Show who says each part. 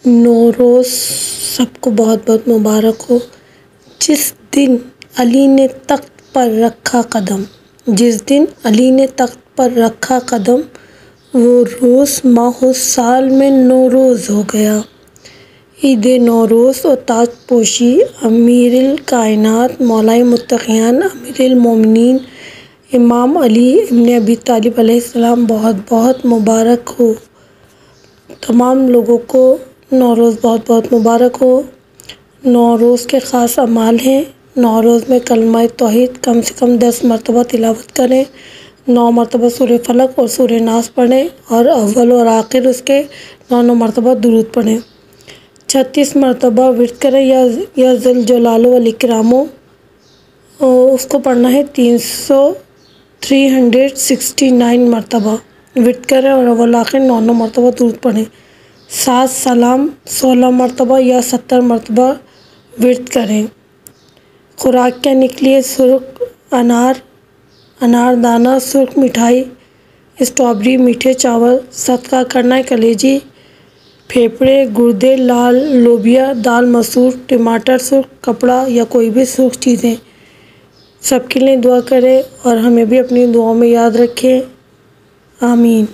Speaker 1: नौरोज़ सबको बहुत बहुत मुबारक हो। जिस दिन अली ने तख्त पर रखा कदम, जिस दिन अली ने तख्त पर रखा कदम, वो रोज़ माहो साल में नौरोज़ हो गया। ईद नौरोज़ और ताजपोशी अमीरुल कायनात मौलाए मुत्तक़ियान अमीरुल मोमिनीन इमाम अली इब्न अबी तालिब अलैहिस्सलाम बहुत बहुत मुबारक हो। तमाम लोगों को नौरोज़ बहुत बहुत मुबारक हो। नौरोज़ के ख़ास अमाल हैं। नौरोज़ में कलमा तौहीद कम से कम 10 मरतबा तिलावत करें, 9 मरतबा सूरह फलक और सूरह नास पढ़ें और अव्वल और आखिर उसके 9 मरतबा दुरूद पढ़ें। 36 मरतबा विर्द करें या ज़ुल जलाल वल इकरामो, उसको पढ़ना है 369 मरतबा विर्द करें और अव्वल आखिर 9 मरतबा दुरूद पढ़ें। 7 सलाम 16 मरतबा या 70 मरतबा विर्द करें। खुराक क्या निकली? सुर्ख अनार, अनारदाना, सुर्ख मिठाई, स्ट्रॉबेरी, मीठे चावल। सदका करना है कलेजी, फेफड़े, गुर्दे, लाल लोबिया, दाल मसूर, टमाटर, सुर्ख कपड़ा या कोई भी सुर्ख चीज़ें। सबके लिए दुआ करें और हमें भी अपनी दुआओं में याद रखें। आमीन।